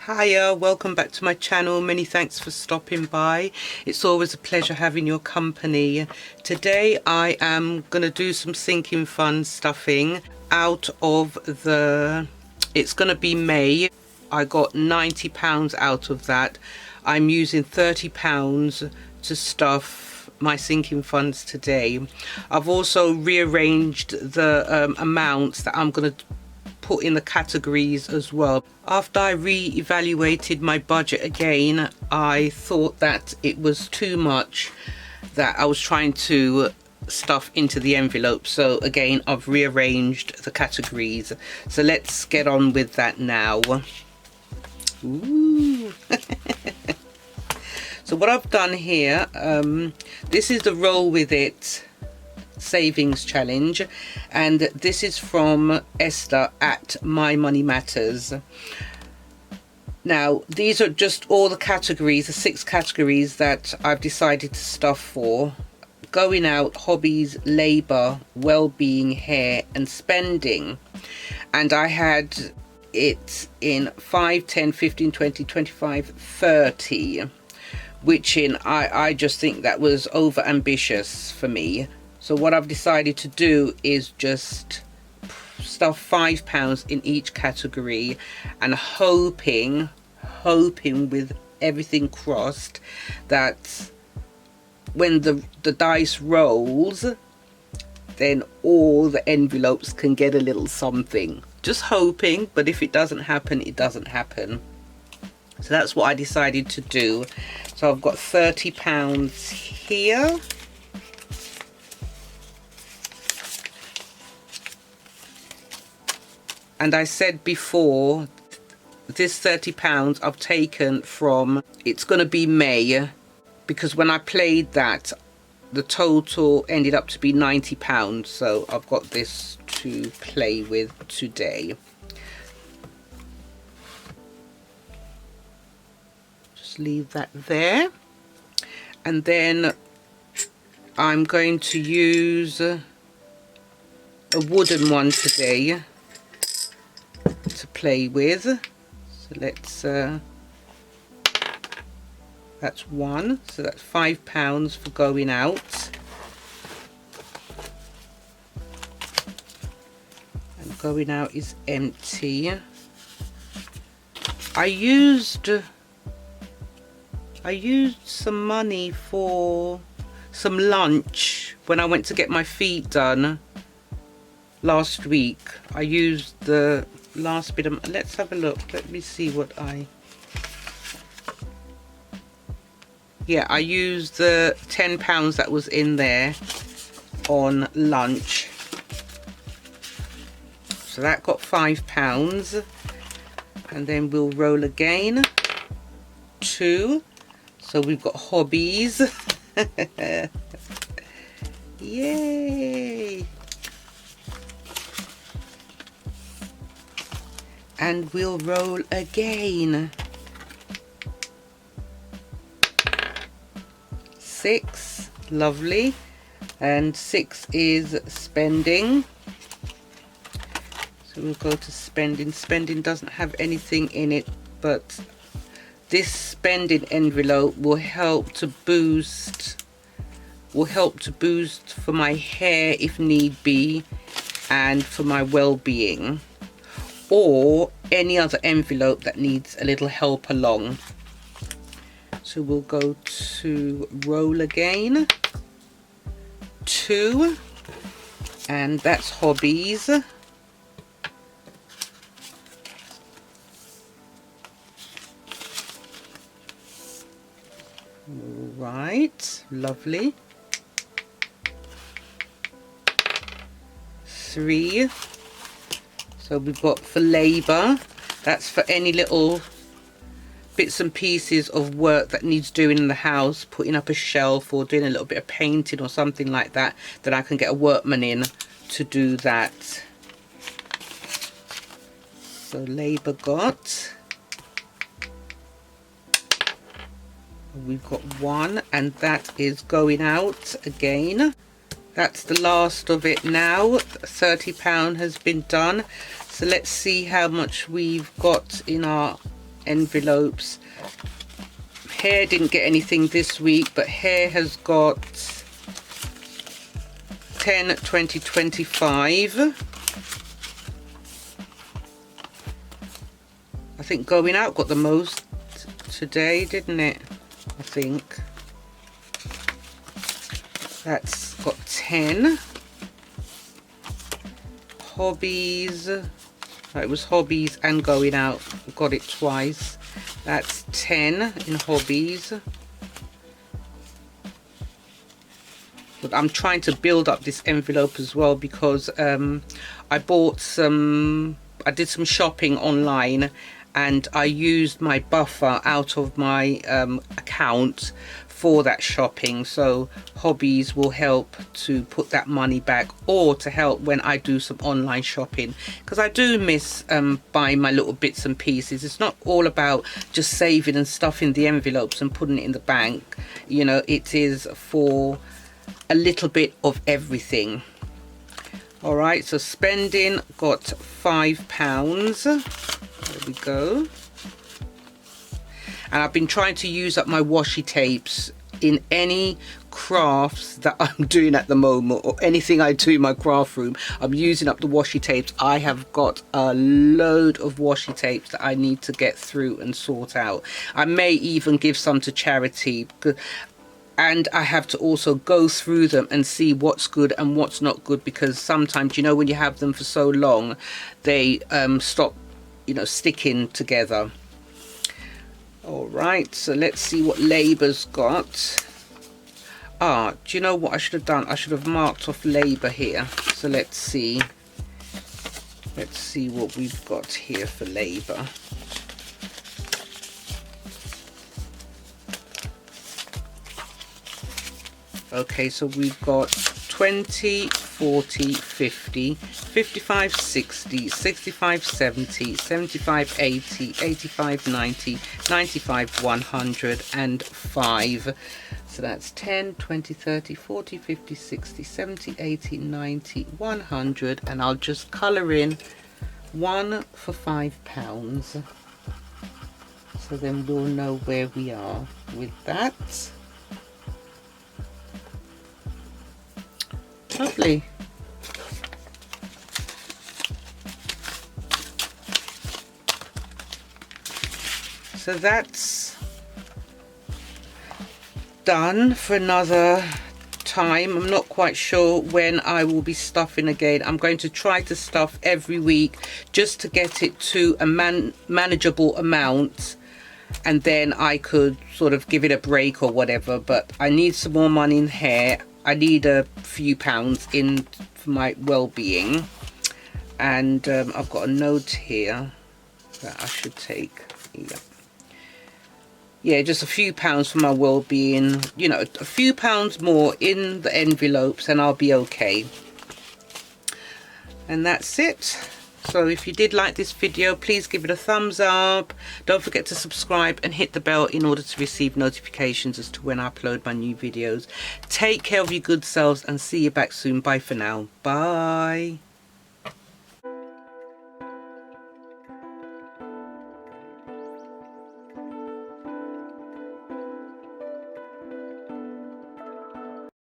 Hiya, welcome back to my channel. Many thanks for stopping by. It's always a pleasure having your company. Today I am going to do some sinking fund stuffing out of it's going to be May. I got £90 out of that. I'm using £30 to stuff my sinking funds today. I've also rearranged the amounts that I'm going to put in the categories as well. After I re-evaluated my budget again, I thought that it was too much that I was trying to stuff into the envelope. So again, I've rearranged the categories. So let's get on with that now. Ooh. So what I've done here, this is the Roll With It savings challenge, and this is from Esther at My Money Matters. Now these are just all the categories, the 6 categories that I've decided to stuff for: going out, hobbies, labor, well-being, hair and spending. And I had it in 5, 10, 15, 20, 25, 30, which I just think that was over ambitious for me. So what I've decided to do is just stuff £5 in each category, and hoping with everything crossed that when the dice rolls, then all the envelopes can get a little something. Just hoping, but if it doesn't happen, it doesn't happen. So that's what I decided to do. So I've got £30 here. And I said before, this £30 I've taken from It's Gonna Be May, because when I played that, the total ended up to be £90. So I've got this to play with today. Just leave that there. And then I'm going to use a wooden one today to play with. So let's that's one, so that's £5 for going out. And going out is empty. I used some money for some lunch when I went to get my feet done last week. I used the last bit of, let's have a look, let me see what I used the £10 that was in there on lunch, so that got £5. And then we'll roll again, 2, so we've got hobbies. Yay! And we'll roll again, 6, lovely. And 6 is spending, so we'll go to spending. Spending doesn't have anything in it, but this spending envelope will help to boost for my hair if need be, and for my well-being, or any other envelope that needs a little help along. So we'll go to roll again, 2, and that's hobbies. Right, lovely. 3. So we've got for labor, that's for any little bits and pieces of work that needs doing in the house, putting up a shelf or doing a little bit of painting or something like that, that I can get a workman in to do that. So labor got, we've got 1, and that is going out again. That's the last of it now. £30 has been done. So let's see how much we've got in our envelopes. Hair didn't get anything this week, but hair has got 10, 20, 25. I think Going Out got the most today, didn't it? I think that's got 10. Hobbies, it was Hobbies and Going Out, got it twice. That's 10 in Hobbies. But I'm trying to build up this envelope as well, because I did some shopping online, and I used my buffer out of my account for that shopping. So Hobbies will help to put that money back, or to help when I do some online shopping, because I do miss buying my little bits and pieces. It's not all about just saving and stuffing the envelopes and putting it in the bank, you know. It is for a little bit of everything. All right, so spending got £5. There we go. And I've been trying to use up my washi tapes in any crafts that I'm doing at the moment, or anything I do in my craft room. I'm using up the washi tapes. I have got a load of washi tapes that I need to get through and sort out. I may even give some to charity, and I have to also go through them and see what's good and what's not good, because sometimes, you know, when you have them for so long, they stop, you know, sticking together. All right, so let's see what Labour's got. Do you know what I should have done? I should have marked off Labour here. So let's see what we've got here for Labour. Okay, so we've got 20, 40, 50, 55, 60, 65, 70, 75, 80, 85, 90, 95, 100 and 5. So that's 10, 20, 30, 40, 50, 60, 70, 80, 90, 100. And I'll just colour in one for £5. So then we'll know where we are with that. Lovely. So that's done for another time. I'm not quite sure when I will be stuffing again. I'm going to try to stuff every week just to get it to a manageable amount, and then I could sort of give it a break or whatever. But I need some more money in hair. I need a few pounds in for my well-being, and I've got a note here that I should take. Yeah, just a few pounds for my well-being, you know, a few pounds more in the envelopes and I'll be okay. And that's it. So if you did like this video, please give it a thumbs up. Don't forget to subscribe and hit the bell in order to receive notifications as to when I upload my new videos. Take care of your good selves and see you back soon. Bye for now. Bye.